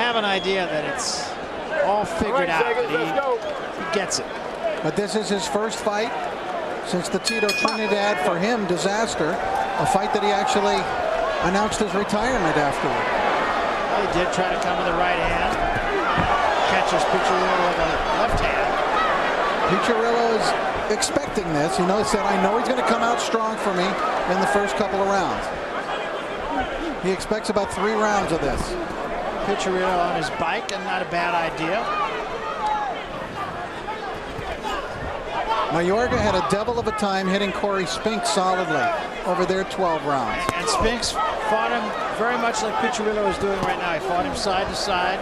have an idea that it's all figured out. He gets it. But this is his first fight since the Tito Trinidad, for him, disaster. A fight that he actually announced his retirement afterward. Well, he did try to come with the right hand. Catches Piccirillo with the left hand. Piccirillo is expecting this. He said, I know he's going to come out strong for me in the first couple of rounds. He expects about 3 rounds of this. Piccirillo on his bike, and not a bad idea. Mayorga had a devil of a time hitting Corey Spinks solidly over their 12 rounds. And Spinks fought him very much like Piccirillo is doing right now. He fought him side to side.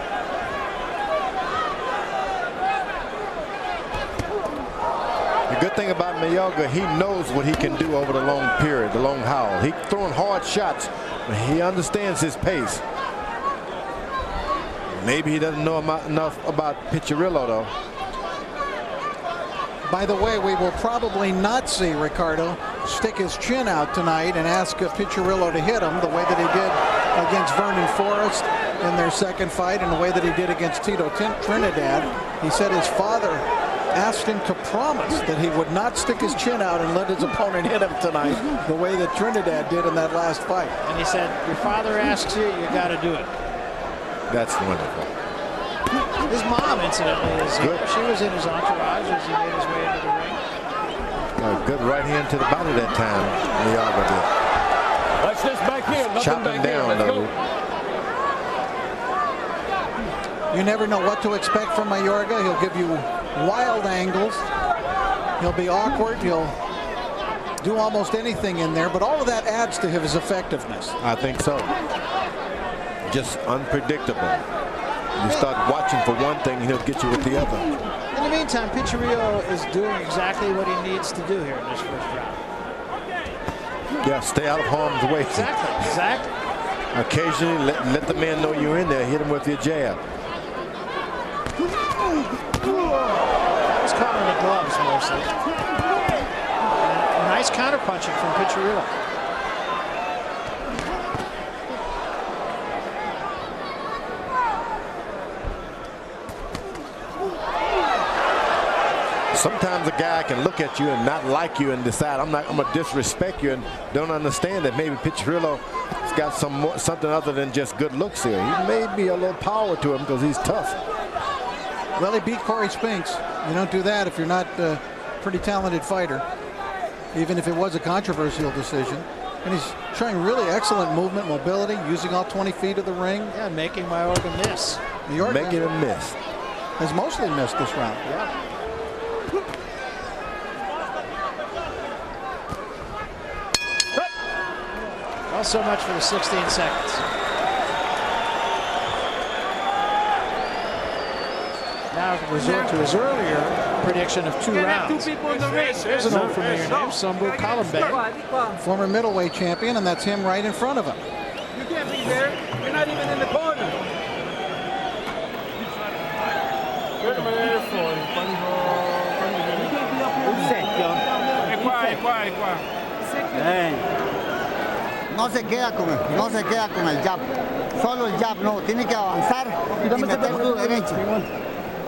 The good thing about Mayorga, he knows what he can do over the long period, the long haul. He's throwing hard shots, but he understands his pace. Maybe he doesn't know enough about Piccirillo, though. By the way, we will probably not see Ricardo stick his chin out tonight and ask Piccirillo to hit him the way that he did against Vernon Forrest in their second fight, and the way that he did against Tito Trinidad. He said his father asked him to promise that he would not stick his chin out and let his opponent hit him tonight the way that Trinidad did in that last fight. And he said, your father asks you, you got to do it. That's wonderful. His mom, incidentally, she was in his entourage as he made his way into the ring. A good right hand to the body that time, Mayorga did. Watch this back here. Chopping down, though. You never know what to expect from Mayorga. He'll give you wild angles. He'll be awkward. He'll do almost anything in there, but all of that adds to his effectiveness. I think so. Just unpredictable. You start watching for one thing, and he'll get you with the other. In the meantime, Piccirillo is doing exactly what he needs to do here in this first round. Yeah, stay out of harm's way. Exactly. Occasionally, let the man know you're in there. Hit him with your jab. He's caught in the gloves mostly. Nice counter-punching from Piccirillo. Sometimes a guy can look at you and not like you and decide I'm gonna disrespect you, and don't understand that maybe Piccirillo has got something other than just good looks here. He may be a little power to him because he's tough. Well, he beat Corey Spinks. You don't do that if you're not a pretty talented fighter, even if it was a controversial decision. And he's showing really excellent movement, mobility, using all 20 feet of the ring. Yeah, making Mayorga miss. Mayorga making him miss. Has mostly missed this round. Yeah. Well, so much for the 16 seconds. Now resort to his earlier prediction of 2 rounds. There's an old familiar name, Sambu Kalambe. Former middleweight champion, and that's him right in front of him. You can't be there. You're not even in the corner. No se queda con el jab. Solo el jab, no. Tiene que avanzar y meter su derecha.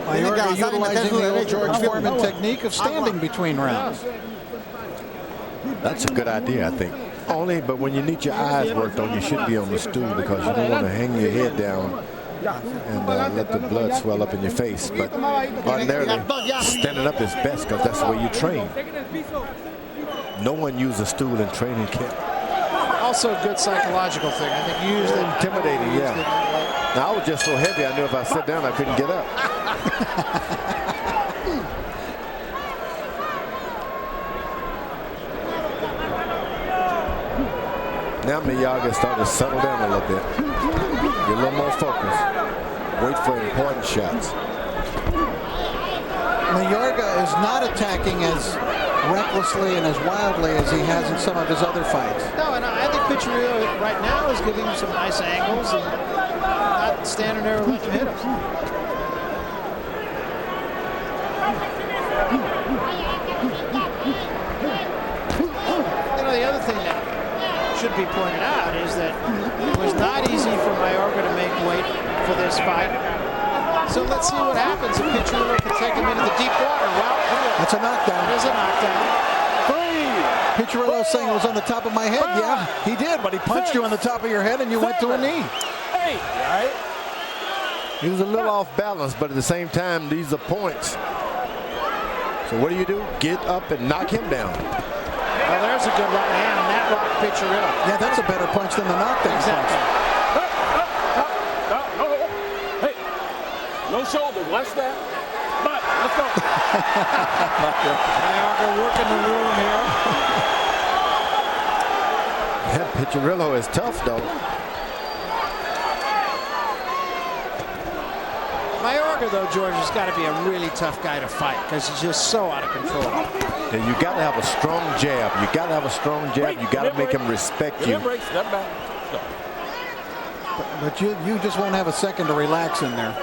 Mayorga utilizing the old George Foreman technique of standing between rounds. That's a good idea, I think. But when you need your eyes worked on, you should be on the stool because you don't want to hang your head down and let the blood swell up in your face. But ordinarily, standing up is best because that's the way you train. No one uses a stool in training camp. Also a good psychological thing. I think usually intimidating, yeah. Now, I was just so heavy, I knew if I sat down, I couldn't get up. Now Mayorga is starting to settle down a little bit. Get a little more focused. Wait for important shots. Mayorga is not attacking as recklessly and as wildly as he has in some of his other fights. No, and I think Piccirillo right now is giving him some nice angles and not standing there and letting him hit him. You know, the other thing that should be pointed out is that it was not easy for Mayorga to make weight for this fight. So let's see what happens if Piccirillo can take him into the deep water. Well, that's a knockdown. It is a knockdown. Piccirillo saying it was on the top of my head. Yeah, he did, but he punched you on the top of your head and you went to a knee. Right? He was a little off balance, but at the same time, these are points. So what do? Get up and knock him down. Well, there's a good right hand, and that rocked Piccirillo. Yeah, that's a better punch than the knockdown. Exactly. Hey, no shoulder. Watch that. But let's go. Mayorga working the room here. That Piccirillo is tough, though. Mayorga, though, George, has got to be a really tough guy to fight because he's just so out of control. And you got to have a strong jab. You got to have a strong jab. You got to make him respect you. But you just won't have a second to relax in there.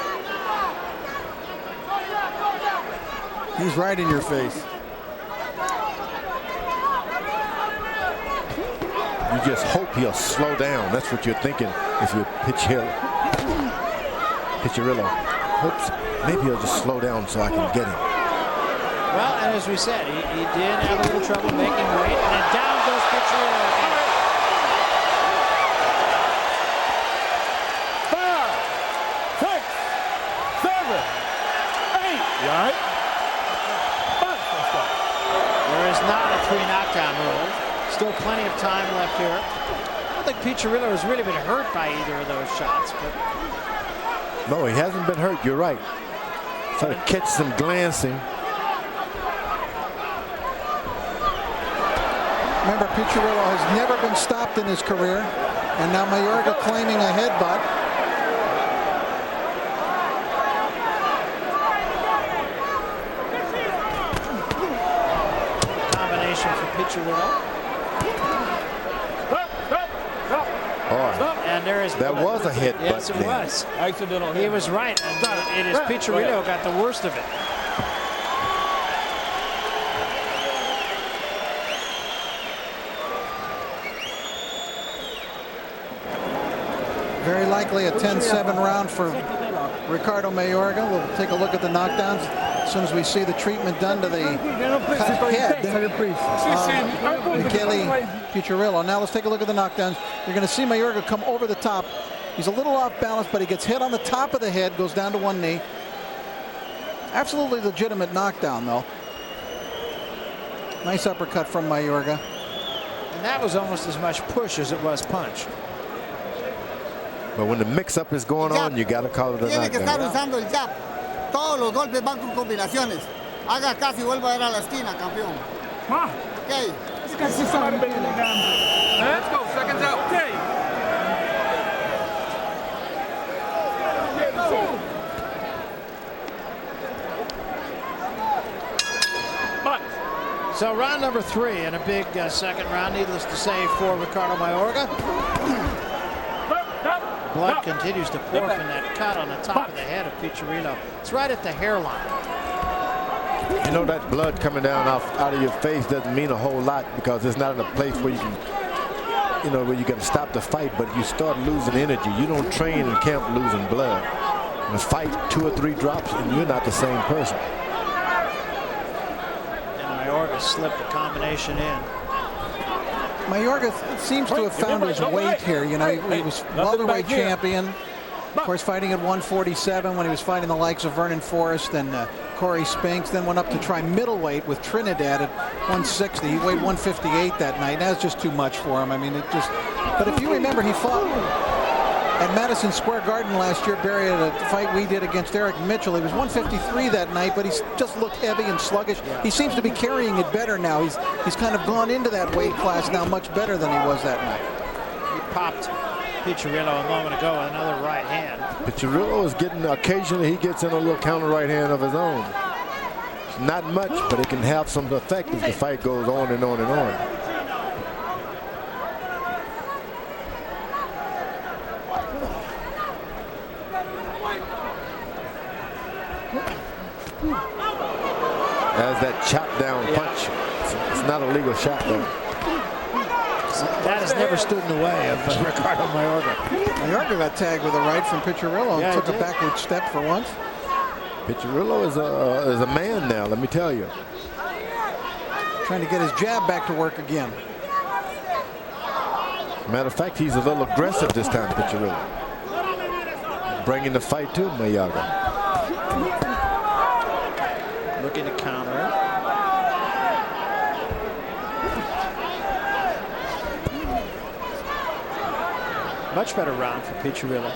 He's right in your face. You just hope he'll slow down. That's what you're thinking if you're Piccirillo. Hopes maybe he'll just slow down so I can get him. Well, and as we said, he did have a little trouble making weight, and then down goes Piccirillo again. 5, 6, 7, 8. You all right? There is not a 3 knockdown rule. Still plenty of time left here. I don't think Piccirillo has really been hurt by either of those shots, but no, he hasn't been hurt. You're right. Sort of catch some glancing. Remember, Piccirillo has never been stopped in his career, and now Mayorga claiming a headbutt. combination for Piccirillo. And there is that was a hit. Yes, it was. Accidental. He was right. And it is Piccirillo got the worst of it. Very likely a 10-7 round for Ricardo Mayorga. We'll take a look at the knockdowns as soon as we see the treatment done to the cut head. Michele Piccirillo. Now let's take a look at the knockdowns. You're going to see Mayorga come over the top. He's a little off balance, but he gets hit on the top of the head, goes down to one knee. Absolutely legitimate knockdown, though. Nice uppercut from Mayorga. And that was almost as much push as it was punch. But when the mix-up is going on, you got to call it a knockdown. Tiene que estar usando el jab. Todos los golpes van con combinaciones. Haga casi y vuelva a ir a la esquina, campeón. Okay. Let's go. Seconds out. Okay. So round number 3 and a big second round, needless to say, for Ricardo Mayorga. Blood continues to pour from that cut on the top of the head of Piccirillo. It's right at the hairline. You know, that blood coming down out of your face doesn't mean a whole lot because it's not in a place where you can, you know, where you can stop the fight, but you start losing energy. You don't train in camp losing blood. In a fight, 2 or 3 drops and you're not the same person. And Mayorga slipped the combination in. Mayorga seems to have found his weight here. You know, he was welterweight champion. Of course, fighting at 147 when he was fighting the likes of Vernon Forrest and Corey Spinks. Then went up to try middleweight with Trinidad at 160. He weighed 158 that night. That's just too much for him. I mean, it just. But if you remember, he fought at Madison Square Garden last year, Barry, at a fight we did against Eric Mitchell. He was 153 that night, but he just looked heavy and sluggish. He seems to be carrying it better now. He's kind of gone into that weight class now much better than he was that night. He popped Piccirillo a moment ago with another right hand. Piccirillo is getting, occasionally he gets in a little counter right hand of his own. It's not much, but it can have some effect if the fight goes on and on and on. As that chop down punch. It's not a legal shot though. has never stood in the way of Ricardo Mayorga. Mayorga got tagged with a right from Piccirillo and took a backward step for once. Piccirillo is a man now, let me tell you. Trying to get his jab back to work again. Matter of fact, he's a little aggressive this time, Piccirillo. Bringing the fight to Mayorga. Looking to counter it. Much better round for Piccirillo.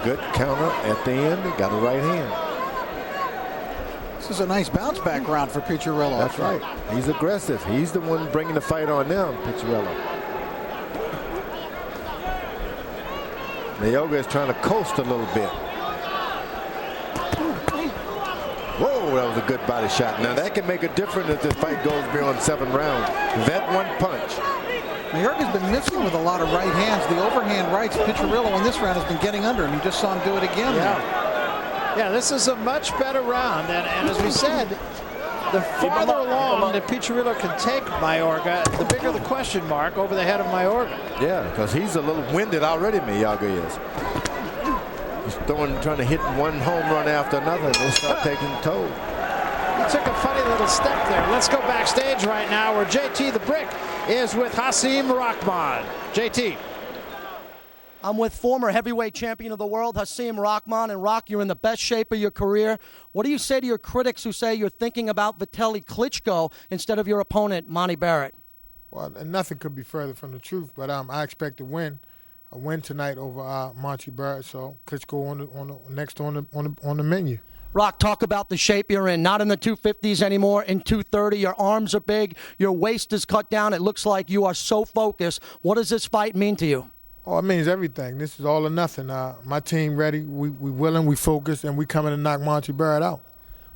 Good counter at the end. He got a right hand. This is a nice bounce back round for Piccirillo. That's right. He's aggressive. He's the one bringing the fight on now, Piccirillo. Mayorga is trying to coast a little bit. Whoa, that was a good body shot. Now that can make a difference if the fight goes beyond 7 rounds. That one punch. Mayorga's been missing with a lot of right hands. The overhand rights, Piccirillo in this round has been getting under him. You just saw him do it again. Yeah, this is a much better round. And as we said, the farther along that Piccirillo can take Mayorga, the bigger the question mark over the head of Mayorga. Yeah, because he's a little winded already, Mayorga is. He's trying to hit one home run after another, and they start taking toll. He took a funny little step there. Let's go backstage right now where JT the Brick is with Hasim Rahman. JT. I'm with former heavyweight champion of the world, Hasim Rahman. And Rock, you're in the best shape of your career. What do you say to your critics who say you're thinking about Vitaly Klitschko instead of your opponent, Monty Barrett? Well, nothing could be further from the truth, but I expect to win. A win tonight over Monty Barrett, so Klitschko next on the menu. Rock, talk about the shape you're in. Not in the 250s anymore, in 230. Your arms are big. Your waist is cut down. It looks like you are so focused. What does this fight mean to you? Oh, it means everything. This is all or nothing. My team ready. We willing. We focused, and we coming to knock Monty Barrett out.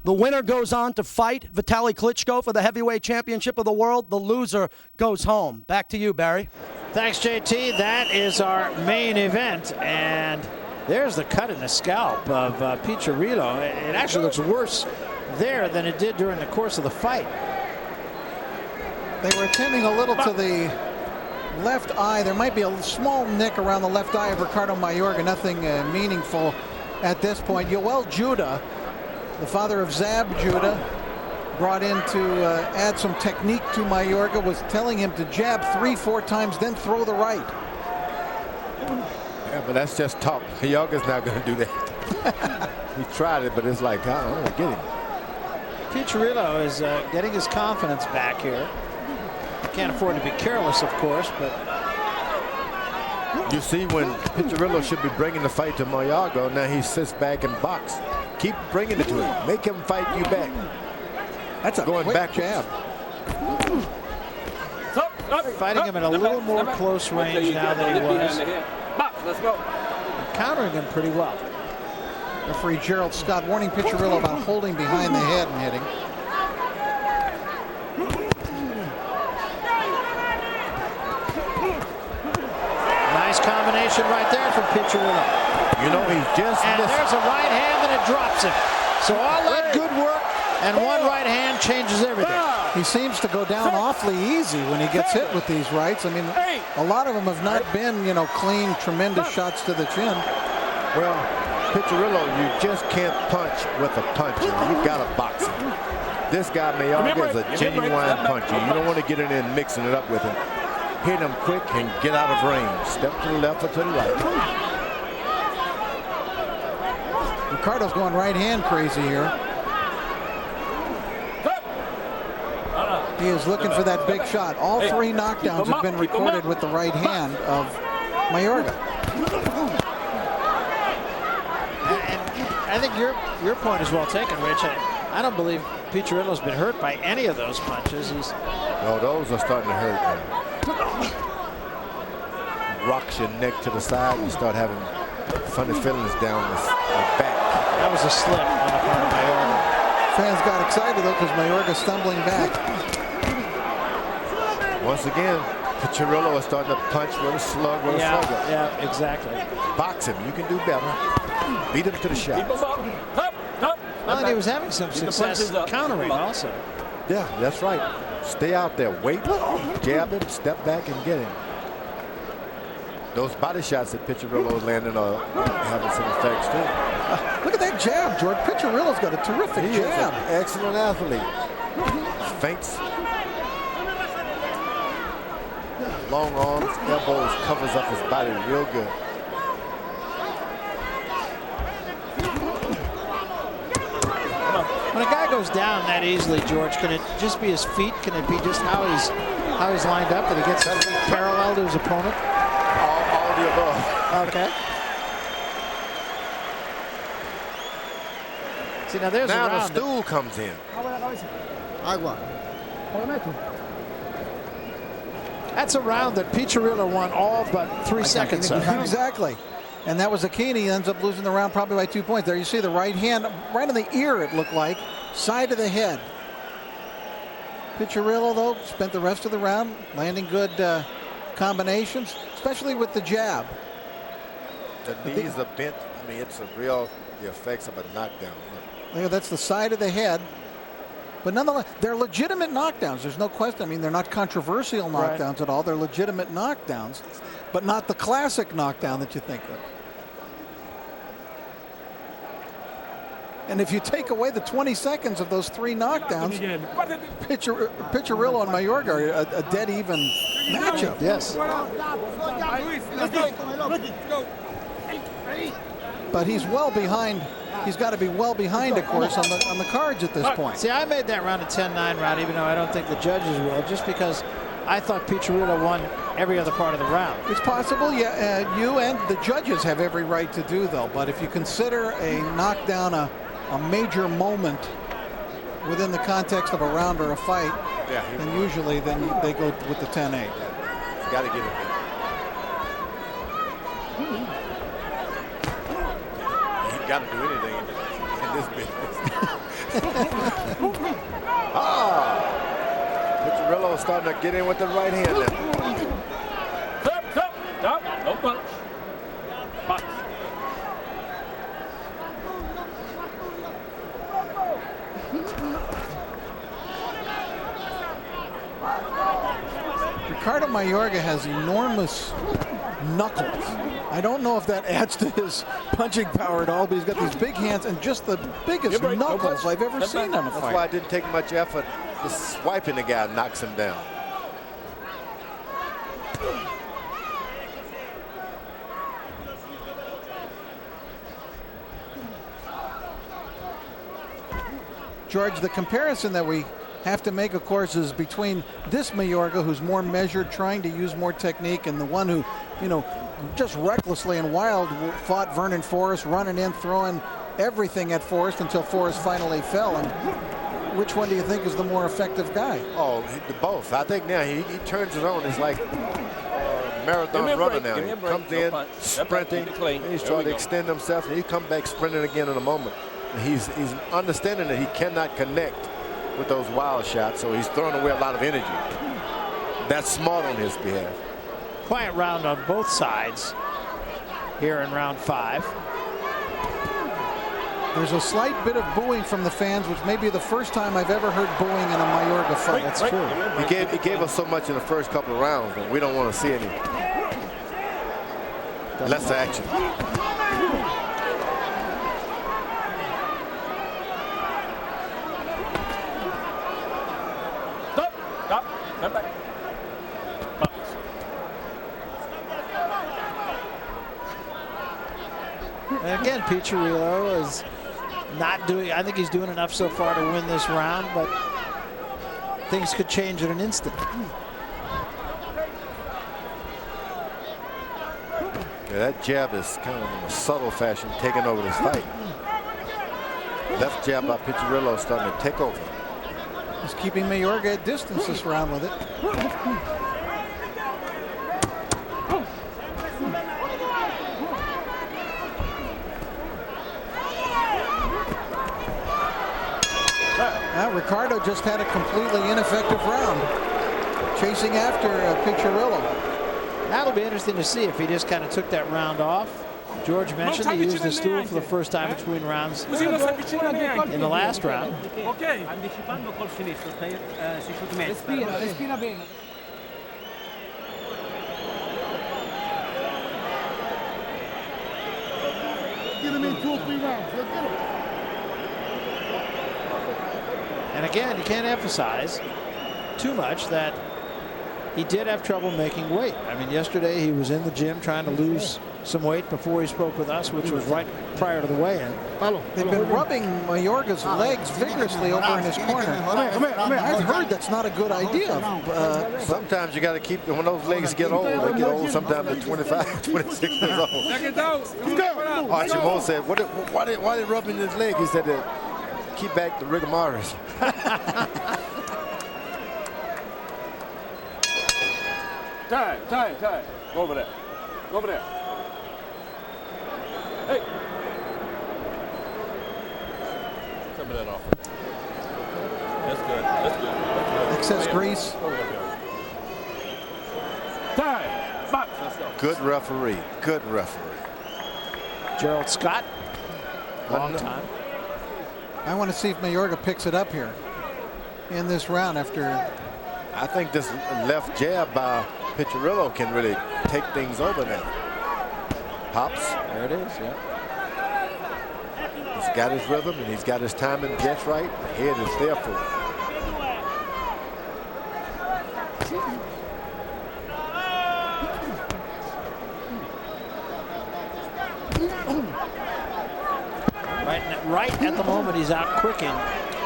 The winner goes on to fight Vitaly Klitschko for the heavyweight championship of the world. The loser goes home. Back to you, Barry. Thanks, JT. That is our main event, and there's the cut in the scalp of Piccirillo. It actually looks worse there than it did during the course of the fight. They were attending a little to the left eye. There might be a small nick around the left eye of Ricardo Mayorga. Nothing meaningful at this point. Yoel Judah, the father of Zab Judah, brought in to add some technique to Mayorga, was telling him to jab 3-4 times, then throw the right. Yeah, but that's just talk. Mayorga's not going to do that. He tried it, but it's like, I don't get him. Piccirillo is getting his confidence back here. Can't afford to be careless, of course, but you see when Piccirillo should be bringing the fight to Mayorga, now he sits back and box. Keep bringing it to him. Make him fight you back. That's a going back jab. Fighting him at a little more close range now than he was. Let's go. Countering him pretty well. Referee Gerald Scott warning Piccirillo about holding behind the head and hitting. Nice combination right there from Piccirillo. You know, he's just and there's a right hand and it drops him. So all that good work and one right hand changes everything. He seems to go down awfully easy when he gets hit with these rights. I mean, a lot of them have not been, clean, tremendous shots to the chin. Well, Piccirillo, you just can't punch with a puncher. You've got to box him. This guy, Mayorga, is a genuine puncher. You don't want to get in there and mixing it up with him. Hit him quick and get out of range. Step to the left or to the right. Ricardo's going right hand crazy here. He is looking for that big shot. All 3 knockdowns have been recorded with the right hand of Mayorga. And I think your point is well taken, Rich. I don't believe Piccirillo's been hurt by any of those punches. No, those are starting to hurt now. Rocks your neck to the side, you start having funny feelings down the back. That was a slip on the part of Mayorga. Fans got excited though because Mayorga stumbling back. Once again, Piccirillo is starting to punch with a slug, with a slugger. Yeah, exactly. Box him. You can do better. Beat him to the shots. Well, and he was having some success countering also. Yeah, that's right. Stay out there. Wait, jab him, step back, and get him. Those body shots that Piccirillo is landing are having some effects, too. Look at that jab, George. Piccirillo's got a terrific He jab. is an excellent athlete. Feints. Long arms, elbows, covers up his body real good. When a guy goes down that easily, George, can it just be his feet? Can it be just how he's lined up, that he gets his feet parallel to his opponent? All of the above. Okay. See, now there's a Now the round. stool comes in. Agua. That's a round that Piccirillo won all but 3 seconds of. Exactly. And that was Akini. He ends up losing the round probably by 2 points. There you see the right hand, right in the ear it looked like, side of the head. Piccirillo, though, spent the rest of the round landing good combinations, especially with the jab. The knees are bent. I mean, it's the effects of a knockdown. Look, that's the side of the head. But nonetheless, they're legitimate knockdowns. There's no question. I mean, they're not controversial knockdowns at all. They're legitimate knockdowns, but not the classic knockdown that you think of. And if you take away the 20 seconds of those 3 knockdowns, Piccirillo and Mayorga are a dead even matchup. Yes. But he's well behind. He's got to be well behind, of course, on the cards at this point. See, I made that round a 10-9 round, even though I don't think the judges will, just because I thought Piccirillo won every other part of the round. It's possible, yeah. You and the judges have every right to do, though. But if you consider a knockdown a major moment within the context of a round or a fight, then usually they go with the 10-8. Got to give it. Got to do anything in this business. Piccirillo is starting to get in with the right hand now. Stop. No punch. Punch. Ricardo Mayorga has enormous knuckles. I don't know if that adds to his punching power at all, but he's got these big hands and just the biggest knuckles I've ever seen on a fight. That's why it didn't take much effort. Just swiping the guy knocks him down. George, the comparison that we have to make, of course, is between this Mayorga, who's more measured, trying to use more technique, and the one who, just recklessly and wild fought Vernon Forrest, running in, throwing everything at Forrest until Forrest finally fell. And which one do you think is the more effective guy? Oh, both. I think now he turns it on. It's like marathon runner now. He comes in sprinting. He's trying to extend himself, and he comes back sprinting again in a moment. He's understanding that he cannot connect with those wild shots, so he's throwing away a lot of energy. That's smart on his behalf. Quiet round on both sides here in round 5. There's a slight bit of booing from the fans, which may be the first time I've ever heard booing in a Mayorga fight. That's true. He gave us so much in the first couple of rounds, but we don't want to see any less action. And again, Piccirillo is not doing, I think he's doing enough so far to win this round, but things could change in an instant. Yeah, that jab is kind of in a subtle fashion taking over this fight. Left jab by Piccirillo starting to take over. He's keeping Mayorga at distance this round with it. Ricardo just had a completely ineffective round, chasing after Piccirillo. That'll be interesting to see if he just kind of took that round off George mentioned he used the stool for the first time between rounds in the last round. Ok. Anticipando col sinistro, si sottomette. Respira bene. And again, you can't emphasize too much that he did have trouble making weight. I mean, yesterday he was in the gym trying to lose some weight before he spoke with us, which was right prior to the weigh-in. They've been rubbing Mayorga's legs vigorously over in his corner. I've heard that's not a good idea. Sometimes you got to keep, when those legs get old, they get old sometimes at 25, 26 years old. Archie Moore said, why they rubbing his leg? He said, to keep back the rigor mortis. Time. Go over there. Go over there. Hey. Some of that off. That's good. Excess grease. Time. Box. Let's go. Good referee. Good referee. Gerald Scott, long time. I want to see if Mayorga picks it up here in this round after. I think this left jab by Piccirillo can really take things over now. Pops. There it is, yeah. He's got his rhythm and he's got his timing just right. The head is there for him. Right at the moment, he's out quicking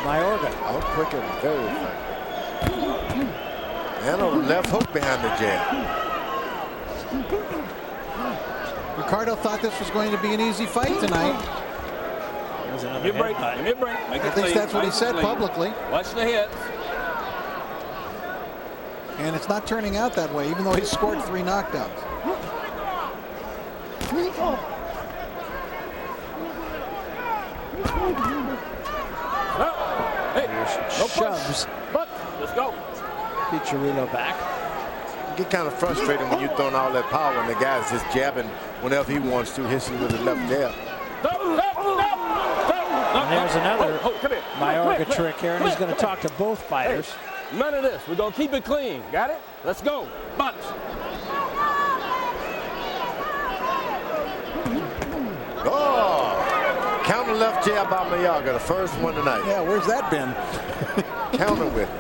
Mayorga. Out quicking, very fast. And a left hook behind the jab. Ricardo thought this was going to be an easy fight tonight. Give me a break. At least that's what he said publicly. Watch the hits. And it's not turning out that way, even though he scored 3 knockdowns. Shoves. But let's go. Piccirillo back. You get kind of frustrated when you're throwing all that power and the guy's just jabbing whenever he wants to, hits you with a left jab. And there's another Mayorga trick here, and he's going to talk to both fighters. Hey, none of this. We're going to keep it clean. Got it? Let's go. Punch. Oh! Counter left jab by Mayorga, the first one tonight. Yeah, where's that been? Counter with it.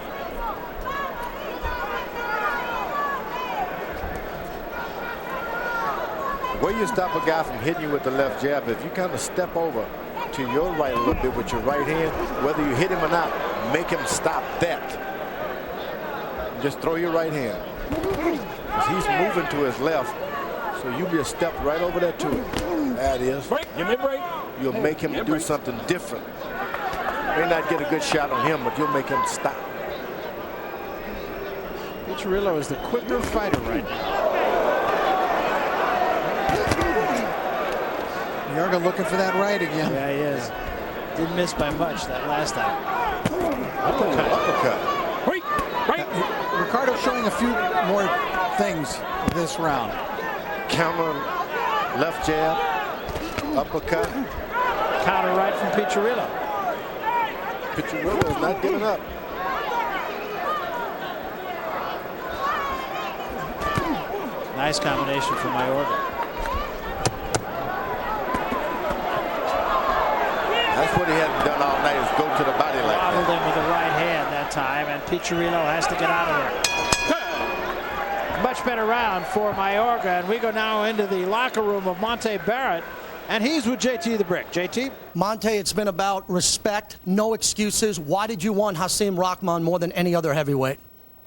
Where you stop a guy from hitting you with the left jab, if you kind of step over to your right a little bit with your right hand, whether you hit him or not, make him stop that. Just throw your right hand. He's moving to his left, so you just step right over there to it. There it is. Break. Give me a break. You'll make him do something different. May not get a good shot on him, but you'll make him stop. Piccirillo is the quicker fighter right now. Mayorga looking for that right again. Yeah, he is. Didn't miss by much that last time. Uppercut. Wait. Ricardo showing a few more things this round. Counter left jab. Uppercut. Counter right from Piccirillo. Piccirillo is not giving up. Nice combination from Mayorga. That's what he hadn't done all night, is go to the body like Wobbled that. him with the right hand that time, and Piccirillo has to get out of there. Much better round for Mayorga, and we go now into the locker room of Monte Barrett, and he's with JT the Brick. JT? Monte, it's been about respect, no excuses. Why did you want Hasim Rahman more than any other heavyweight?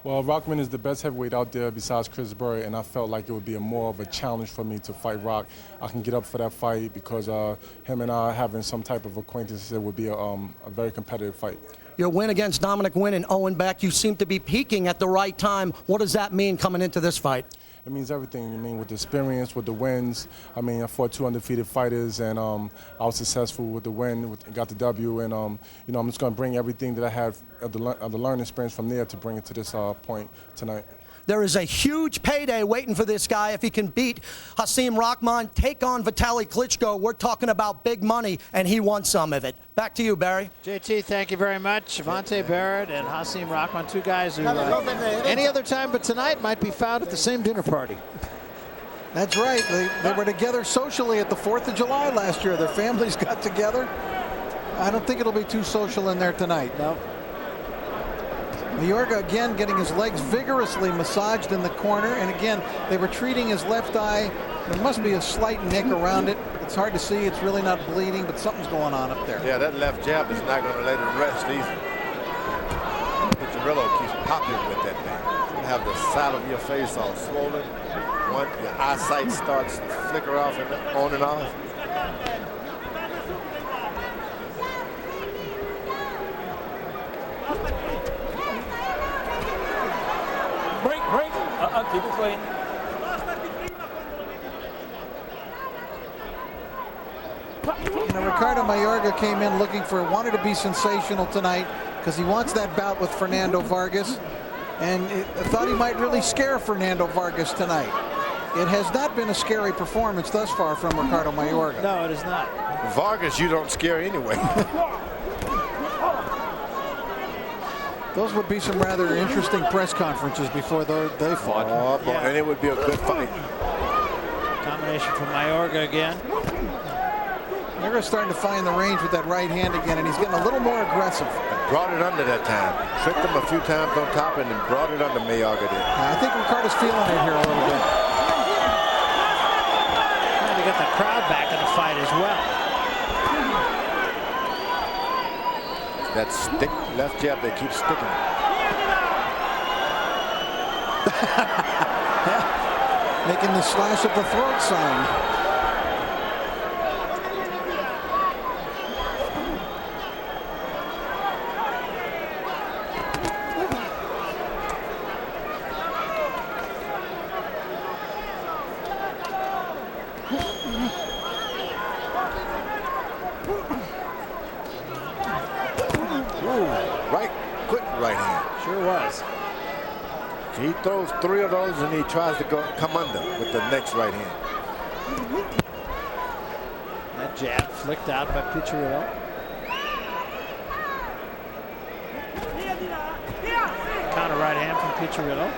Well, Rahman is the best heavyweight out there besides Chris Berry, and I felt like it would be more of a challenge for me to fight Rock. I can get up for that fight because him and I having some type of acquaintance, it would be a very competitive fight. Your win against Dominic Wynn and Owen Beck, you seem to be peaking at the right time. What does that mean coming into this fight? It means everything. I mean, with the experience, with the wins. I mean, I fought 2 undefeated fighters, and I was successful with the win, got the W, and you know, I'm just going to bring everything that I had of the learning experience from there to bring it to this point tonight. There is a huge payday waiting for this guy if he can beat Hasim Rahman, take on Vitaly Klitschko. We're talking about big money, and he wants some of it. Back to you, Barry. JT, thank you very much. Javante Barrett and Hasim Rahman, two guys who any other time but tonight might be found at the same dinner party. That's right. They were together socially at the 4th of July last year. Their families got together. I don't think it'll be too social in there tonight. No. Mayorga again getting his legs vigorously massaged in the corner, and again they were treating his left eye. There must be a slight nick around it. It's hard to see. It's really not bleeding, but something's going on up there. Yeah, that left jab is not going to let it rest either. Piccirillo keeps popping with that thing. You have the side of your face all swollen. Your eyesight starts to flicker off and on and off. Break. Keep it clean. Ricardo Mayorga came in wanted to be sensational tonight because he wants that bout with Fernando Vargas, and I thought he might really scare Fernando Vargas tonight. It has not been a scary performance thus far from Ricardo Mayorga. No, it is not. Vargas, you don't scare anyway. Those would be some rather interesting press conferences before they fought. Oh, boy, and it would be a good fight. Combination from Mayorga again. Mayorga's starting to find the range with that right hand again, and he's getting a little more aggressive. Brought it under that time. Tricked him a few times on top and then brought it under Mayorga did. I think Ricardo's feeling it here a little bit. Trying to get the crowd back in the fight as well. That stick left jab, they keep sticking. Making the slash of the throat sign. He throws 3 of those and he tries to come under with the next right hand. That jab flicked out by Piccirillo. Counter right hand from Piccirillo.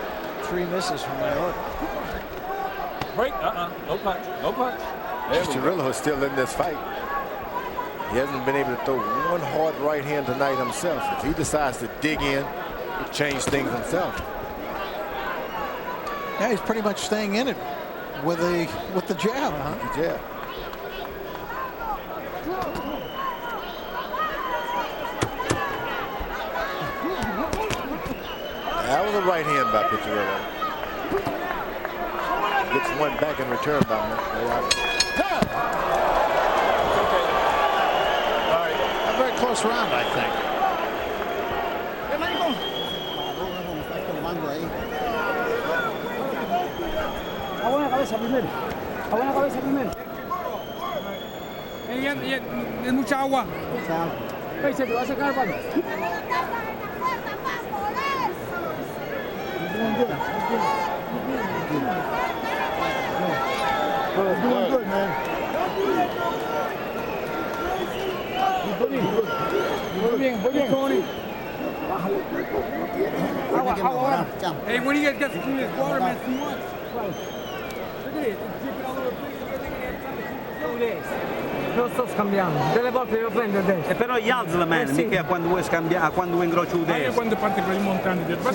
3 misses from Mayorga. Break. No punch. No punch. Piccirillo is still in this fight. He hasn't been able to throw one hard right hand tonight himself. If he decides to dig in, he'll change things himself. Yeah, he's pretty much staying in it with the jab. The jab. That was a right hand by Piccirillo. Gets one back in return by Mayorga. Okay. All right. A very close round, I think. Es mucha agua. Se te va a sacar, papi. Doing good, man. Muy bien, muy bien. Hey, when do you guys get to clean this water, man? 2 months. Look at it. Non sto scambiando, delle volte devo prendere destra. E però gli alzi la mano, mica quando vuoi scambiare, quando vuoi incrocio destra. Quando parte quelli montando dietro.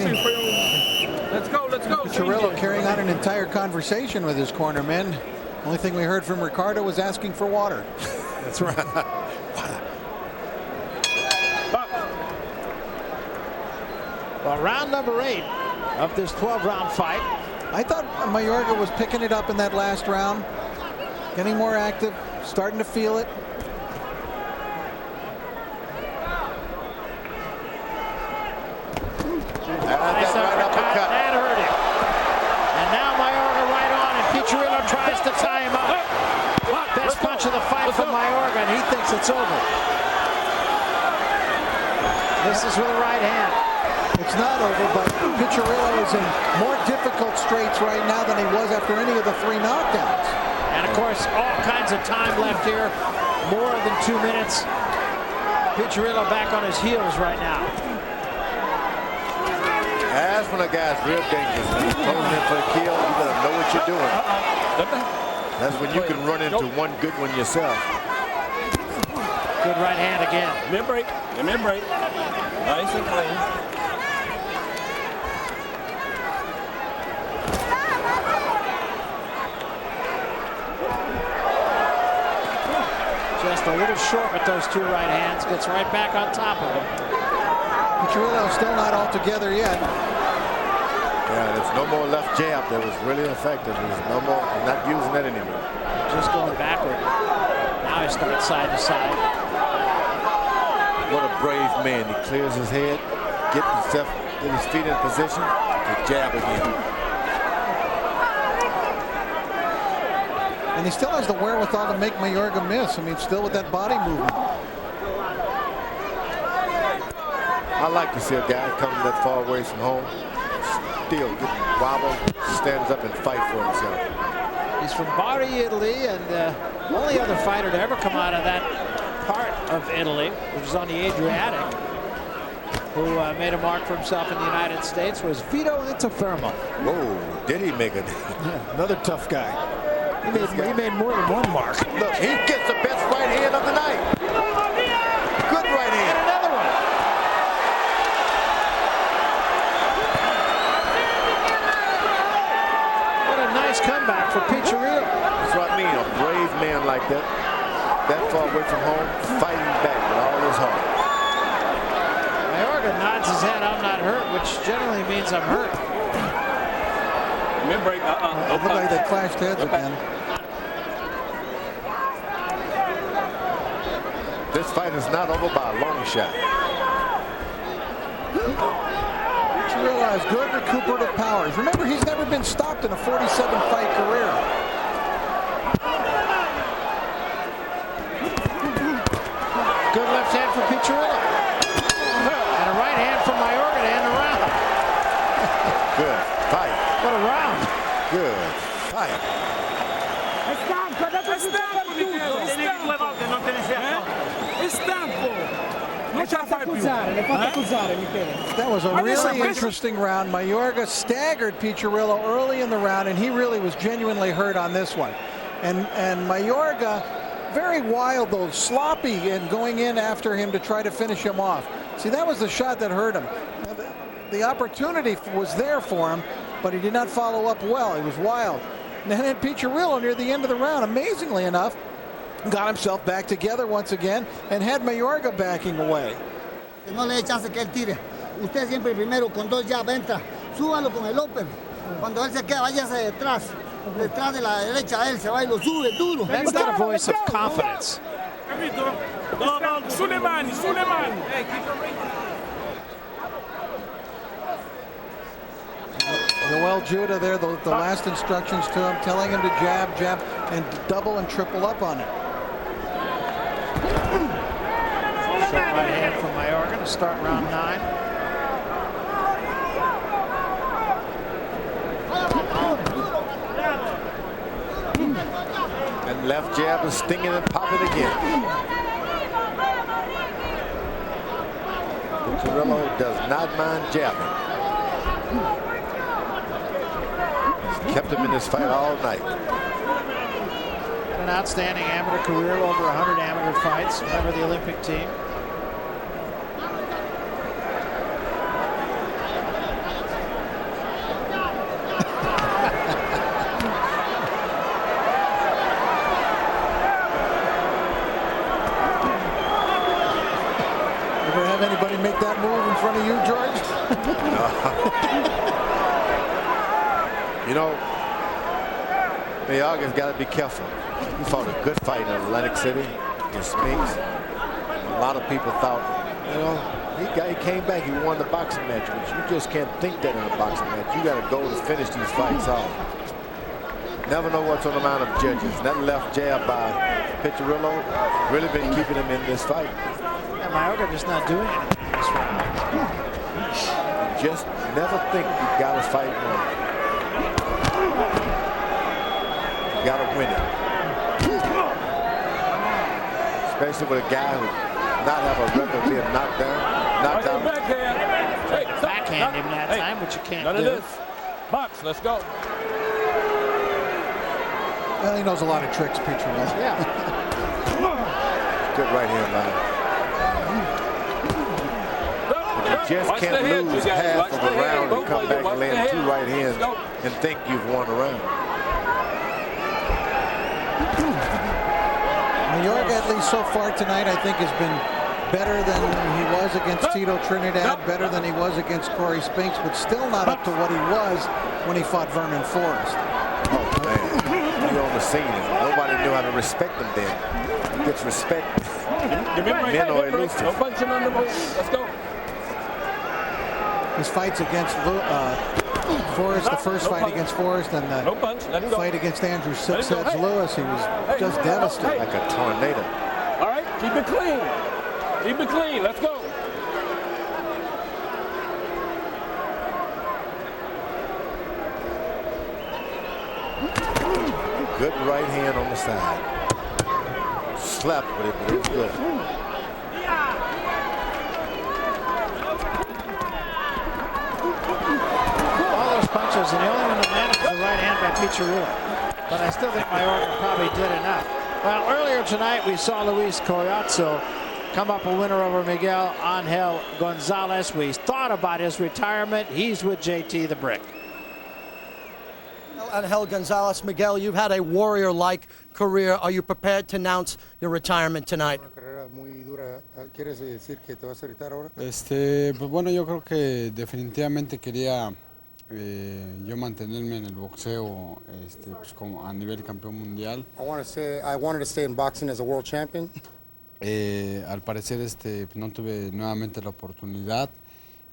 Let's go. Piccirillo carrying on an entire conversation with his cornermen. Only thing we heard from Ricardo was asking for water. That's right. Well, round number 8 of this 12-round fight. I thought Mayorga was picking it up in that last round, getting more active, starting to feel it. Nice uppercut. That hurt him. And now Mayorga right on, and Piccirillo tries to tie him up. Best punch of the fight from Mayorga, and he thinks it's over. This is with a right hand. fight's not over, but Piccirillo is in more difficult straits right now than he was after any of the 3 knockdowns. And of course, all kinds of time left here. More than 2 minutes. Piccirillo back on his heels right now. That's when a guy's real dangerous. When he's closing in for the kill, you better know what you're doing. That's when you can run into one good one yourself. Good right hand again. Mid-break. Mid-break. Nice and clean. Just a little short with those 2 right hands. Gets right back on top of him. Piccirillo still not all together yet. Yeah, there's no more left jab that was really effective. There's no more. I'm not using that anymore. Just going backward. Now he starts side to side. What a brave man. He clears his head, get his feet in position to jab again. And he still has the wherewithal to make Mayorga miss. I mean, still with that body movement. I like to see a guy coming that far away from home, still get wobbled, stands up and fight for himself. He's from Bari, Italy, and the only other fighter to ever come out of that part of Italy, which is on the Adriatic, who made a mark for himself in the United States, was Vito Interfermo. Whoa, did he make it? Yeah, another tough guy. He made more than one mark. Look, he gets the best right hand of the night. Good right hand. And another one. What a nice comeback for Piccirillo. That's what I mean, a brave man like that far away from home, fighting back with all his heart. Mayorga nods his head, I'm not hurt, which generally means I'm hurt. Mid-break. It looked like they clashed heads again. This fight is not over by a long shot. Piccirillo has good recuperative powers. Remember, he's never been stopped in a 47-fight career. Good left hand for Piccirillo. And a right hand from Mayorga to end the round. Good fight. What a round. Good fight. That was a really interesting round. Mayorga staggered Piccirillo early in the round, and he really was genuinely hurt on this one. And Mayorga, very wild though, sloppy and going in after him to try to finish him off. See, that was the shot that hurt him. The opportunity was there for him, but he did not follow up well. He was wild. And then Piccirillo near the end of the round, amazingly enough, got himself back together once again and had Mayorga backing away. No le dé chance que él tire. Usted siempre primero con 2 jab entra. Súbalo con el upper. Cuando él se queda, váyase detrás. Detrás de la derecha de él se va y lo sube duro. That's not a voice of confidence. Sulemani. Joel Judah there, the last instructions to him, telling him to jab, and double and triple up on it. Short right hand from Mayorga to start round 9. And left jab is stinging and popping again. Piccirillo does not mind jabbing. He's kept him in this fight all night. An outstanding amateur career, over 100 amateur fights, member of the Olympic team. Ever have anybody make that move in front of you, George? You know, Mayorga's got to be careful. He fought a good fight in Atlantic City against Spinks. A lot of people thought, you know, he came back, he won the boxing match, but you just can't think that in a boxing match. You got to go to finish these fights off. Never know what's on the mind of judges. And that left jab by Piccirillo really been keeping him in this fight. Yeah, Mayorga just not doing anything in this round. just never think you got to fight one. You got to win it. Especially with a guy who not have a record of being knocked down. Backhand him that time, which you can't do. None of this. Box, let's go. Well, he knows a lot of tricks, Piccirillo. Yeah. Good right hand line. You just can't lose half of a round and come back and land 2 right hands and think you've won a round. Mayorga, at least so far tonight, I think has been better than he was against Tito Trinidad, better than he was against Corey Spinks, but still not up to what he was when he fought Vernon Forrest. Oh, man. You're on the scene, and nobody knew how to respect him then. He gets respect. Men or elusive. No punching on the move. Let's go. His fights against Forrest, the first fight against Forrest, and the fight against Andrew Six Heads Lewis, he was just devastated. Like a tornado. All right, keep it clean. Keep it clean. Let's go. Good right hand on the side. Slapped with it, but it was good. All those punches, and the only one that managed the right hand by Piccirillo. But I still think Mayorga probably did enough. Well, earlier tonight we saw Luis Collazo come up a winner over Miguel Angel Gonzalez. We thought about his retirement. He's with JT the Brick. Angel Gonzalez, Miguel, you've had a warrior-like career. Are you prepared to announce your retirement tonight? Pues bueno, yo creo que definitivamente quería yo mantenerme en el boxeo pues como a nivel campeón mundial. I wanted to stay in boxing as a world champion. Al parecer pues no tuve nuevamente la oportunidad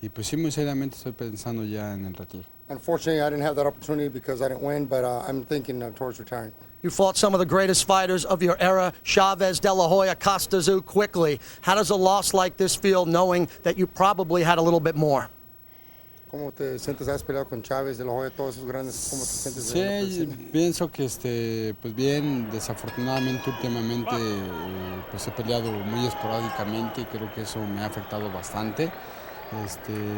y pues sí, muy seriamente estoy pensando ya en el retiro. Unfortunately, I didn't have that opportunity because I didn't win, but I'm thinking towards retiring. You fought some of the greatest fighters of your era, Chavez, De La Hoya, Costazu, quickly. How does a loss like this feel, knowing that you probably had a little bit more? ¿Cómo te sientes? ¿Has peleado con Chavez, De La Hoya, todos esos grandes? ¿Cómo te sientes? Sí, pienso que pues bien, desafortunadamente últimamente pues he peleado muy esporádicamente y creo que eso me ha afectado bastante.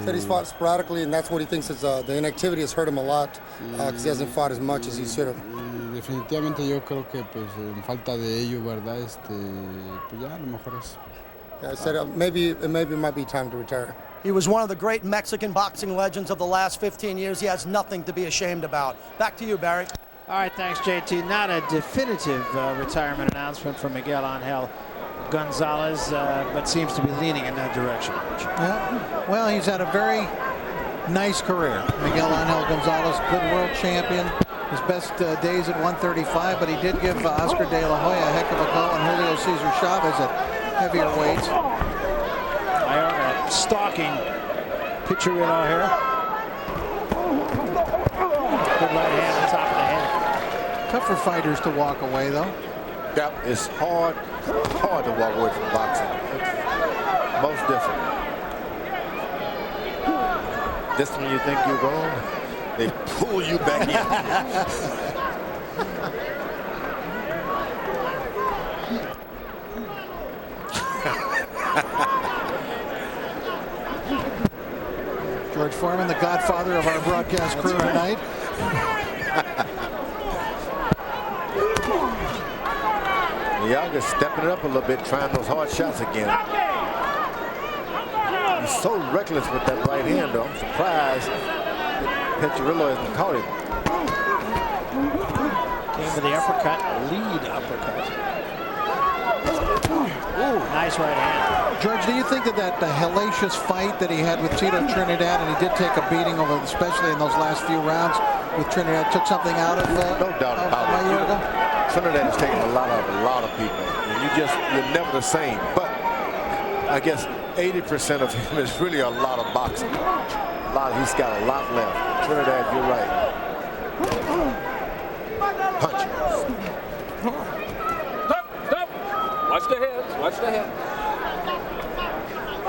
Said he's fought sporadically, and that's what he thinks is the inactivity has hurt him a lot because he hasn't fought as much as he should have. Definitivamente yo creo que pues en falta de ello, verdad, pues ya a lo mejor es. Yeah, I said maybe it might be time to retire. He was one of the great Mexican boxing legends of the last 15 years. He has nothing to be ashamed about. Back to you, Barry. All right, thanks, JT. Not a definitive retirement announcement from Miguel Angel Gonzalez, but seems to be leaning in that direction. Yeah. Well, he's had a very nice career. Miguel Angel Gonzalez, good world champion. His best days at 135, but he did give Oscar De La Hoya a heck of a go, and Julio Cesar Chavez at heavier weights. Mayorga stalking Piccirillo here. Good right hand on top of the head. Tough for fighters to walk away, though. Yeah, it's hard to walk away from boxing. It's most different. Just when you think you're gone, they pull you back in. George Foreman, the godfather of our broadcast crew tonight. Mayorga's stepping it up a little bit, trying those hard shots again. He's so reckless with that right hand, though. I'm surprised that Piccirillo hasn't caught him. Came to the uppercut, lead uppercut. Ooh, nice right hand. George, do you think that the hellacious fight that he had with Tito Trinidad, and he did take a beating over, especially in those last few rounds with Trinidad, took something out of no doubt about Mayorga? Trinidad has taken a lot of people. And you're never the same. But I guess 80% of him is really a lot of boxing. He's got a lot left. Trinidad, you're right. Punches. Stop. Watch the heads. Watch the head.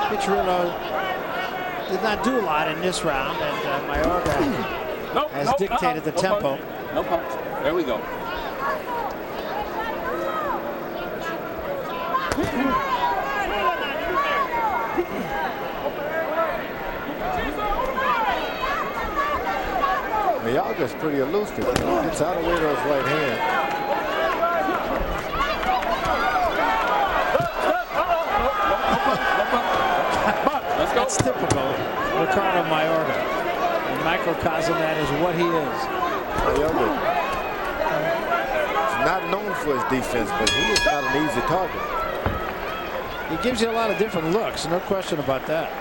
Piccirillo did not do a lot in this round, and Mayorga has dictated the tempo. No punch. There we go. Mayorga's pretty elusive. Gets out of the way of those right hands. That's typical Ricardo Mayorga. And microcosm that is what he is. Mayorga is not known for his defense, but he is not an easy target. He gives you a lot of different looks, no question about that.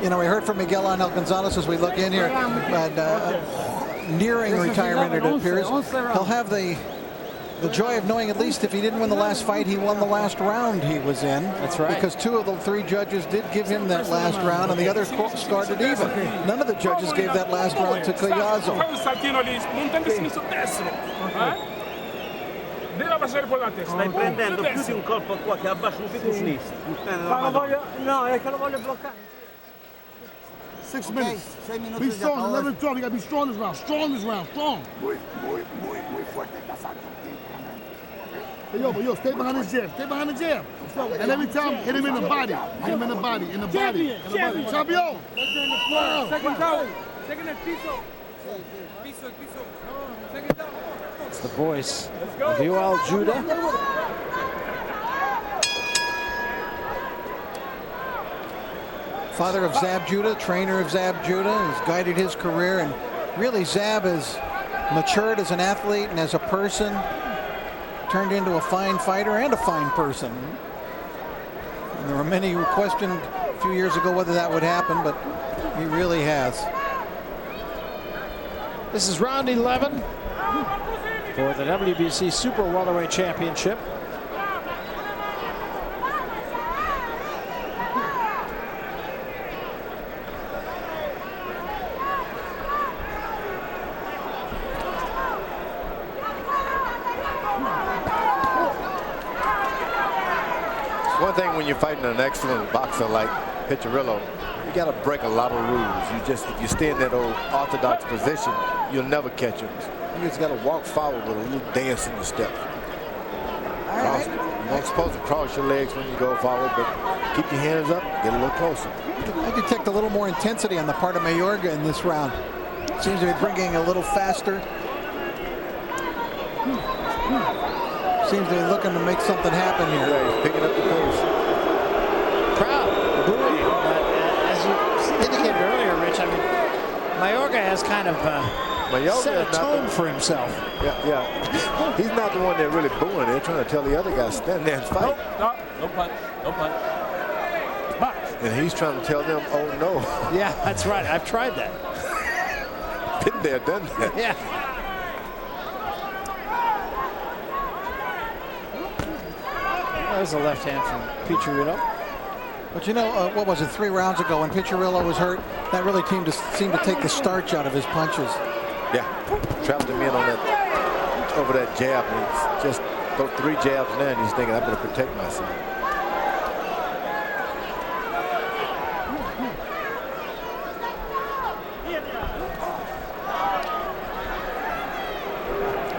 You know, we heard from Miguel Angel Gonzalez as we look in here, but nearing retirement, it appears. He'll have the joy of knowing at least if he didn't win the last fight, he won the last round he was in. That's right. Because 2 of the 3 judges did give him that last round, and the other scored it even. None of the judges gave that last round to Collazo. Stai prendendo più di un colpo qua che abbascio un più sinistro. No, è che lo voglio bloccare. 6 minutes. 6 minutes. Be strong. Let him talk. You gotta be strong this round. Strong this round. Strong. Hey, yo, stay behind the jab. Stay behind the jab. And every time, hit him in the body. Hit him in the body. In the body. Champion. Second down. Second at piso. Piso. Second down. It's the voice of Yoel Judah. Father of Zab Judah, trainer of Zab Judah, has guided his career, and really Zab has matured as an athlete and as a person, turned into a fine fighter and a fine person. And there were many who questioned a few years ago whether that would happen, but he really has. This is round 11 for the WBC Super Welterweight Championship. One thing when you're fighting an excellent boxer like Piccirillo, you got to break a lot of rules. If you stay in that old orthodox position, you'll never catch him. You just got to walk forward with a little dance in your step. You're not supposed to cross your legs when you go forward, but keep your hands up, get a little closer. I detect a little more intensity on the part of Mayorga in this round. Seems to be bringing a little faster. Seems to be looking to make something happen here. Yeah, he's picking up the pace. Crowd booing, but as you indicated earlier, Rich, I mean, Mayorga has kind of set a tone for himself. Yeah. He's not the one that really booing. They're trying to tell the other guy, stand there and fight. No punch. And he's trying to tell them, oh no. Yeah, that's right. I've tried that. Been there, done that. Yeah. There's a left hand from Piccirillo. But you know, what was it, 3 rounds ago when Piccirillo was hurt, that really seemed to take the starch out of his punches. Yeah, trapped him in on that, over that jab. And he's just throw 3 jabs now, and he's thinking, I better protect myself.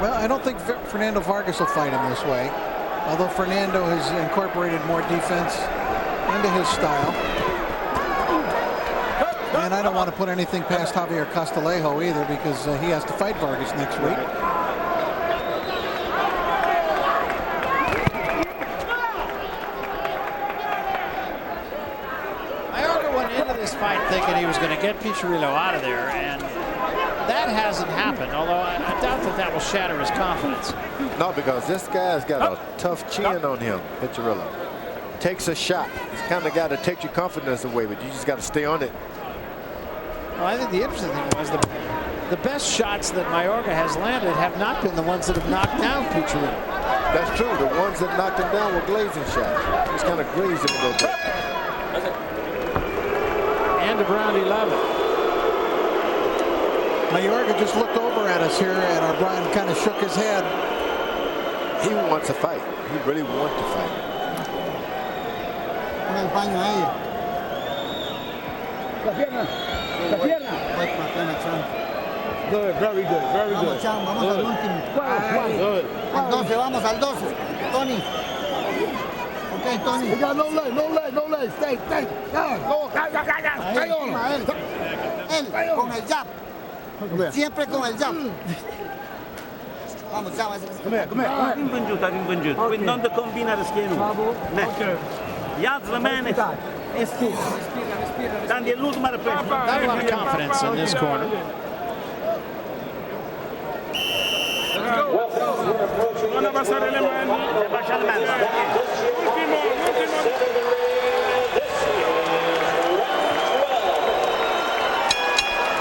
Well, I don't think Fernando Vargas will fight him this way. Although Fernando has incorporated more defense into his style. And I don't want to put anything past Javier Castillejo either, because he has to fight Vargas next week. Mayorga went into this fight thinking he was going to get Piccirillo out of there, and that hasn't happened, although I doubt that will shatter his confidence. No, because this guy's got a tough chin on him, Piccirillo. Takes a shot. He's the kind of guy that takes your confidence away, but you just got to stay on it. Well, I think the interesting thing was the best shots that Mayorga has landed have not been the ones that have knocked down Piccirillo. That's true. The ones that knocked him down were glazing shots. Just kind of grazed him a little bit. End of round 11. Mayorga just looked over at us here, and O'Brien kind of shook his head. He wants to fight. He really wants to fight. Pon el paño ahí. La pierna. La pierna. Good, very good, very good. Vamos, Chan, vamos al último. Al 12, vamos al 12. Tony. Ok, Tony. You got no leg, no leg, no leg. Stay. Down. Go. Stay on him. Él, con el jab. Siempre con el jab. Vamos, Chan. Rinvengiuto. Quindi non da combinare schiena. Gli altri rimane. Tanti è l'ultima ripresa. Not a lot of confidence in this corner. Non abbassare le mani. Ultimo.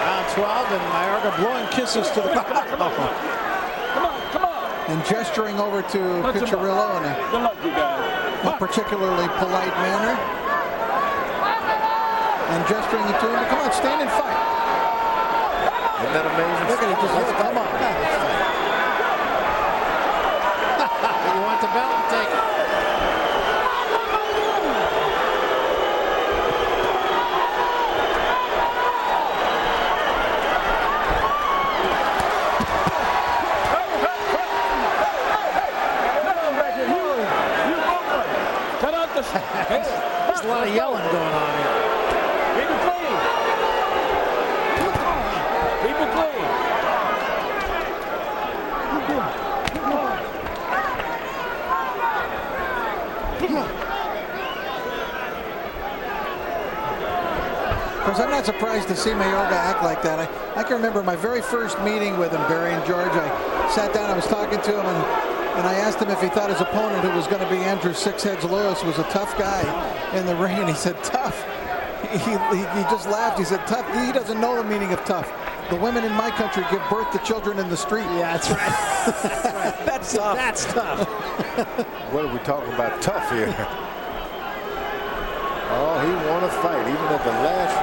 Round 12 and Mayorga blowing kisses to the and gesturing over to Piccirillo in a particularly polite manner. And gesturing to him to come on, stand and fight. Isn't that amazing? Look at it, just come on. You want the belt? Take it. There's a lot of yelling going on here. Keep it clean. Keep it clean. Of course, I'm not surprised to see Mayorga act like that. I can remember my very first meeting with him, Barry and George. I sat down, I was talking to him, and I asked him if he thought his opponent, who was going to be Andrew Six Heads Lewis, was a tough guy in the ring, and he said, tough. He just laughed. He said, tough. He doesn't know the meaning of tough. The women in my country give birth to children in the street. Yeah, that's right. That's right. That's tough. That's tough. What are we talking about tough here? Oh, he won a fight, even at the last.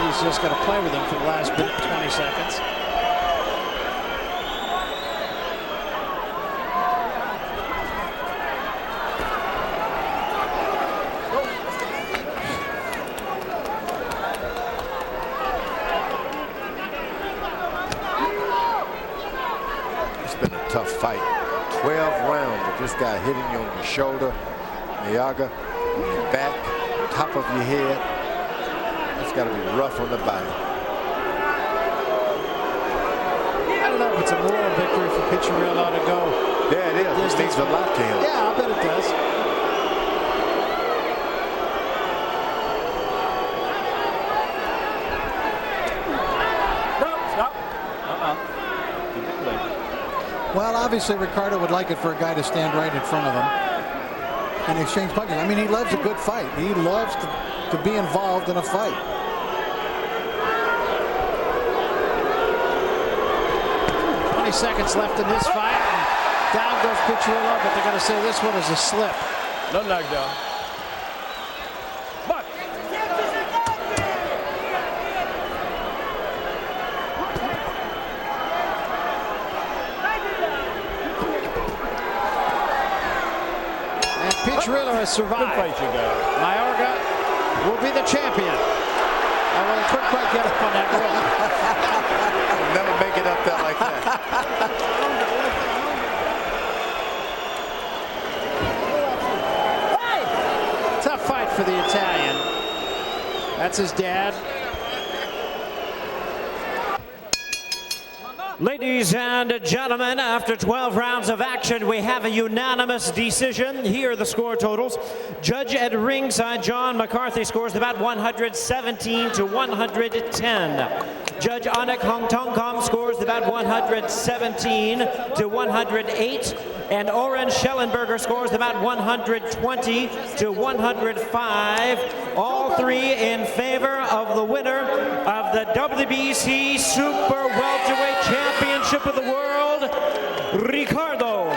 He's just going to play with him for the last 20 seconds. It's been a tough fight. 12 rounds of this guy hitting you on your shoulder, Mayorga, on your back, top of your head. It's got to be rough on the body. I don't know if it's a moral victory for Piccirillo to go. Yeah, it is. It means a lot to him. Yeah, I bet it does. Stop. Well, obviously, Ricardo would like it for a guy to stand right in front of him and exchange punches. I mean, he loves a good fight. He loves to be involved in a fight. Seconds left in this fight. And down goes Piccirillo, but they're going to say this one is a slip. No knockdown. But and Piccirillo has survived. good fight, you guys. Mayorga will be the champion. Although he couldn't quite get up on that rope. Never make it up there like that. Tough fight for the Italian. That's his dad. Ladies and gentlemen, after 12 rounds of action, we have a unanimous decision. Here are the score totals. Judge at ringside, John McCarthy, scores the bout 117 to 110. Judge Anik Hongtongkom scores the bout 117 to 108. And Oren Schellenberger scores the bout 120 to 105. All three in favor of the winner of the WBC Super Welterweight Championship of the World, Ricardo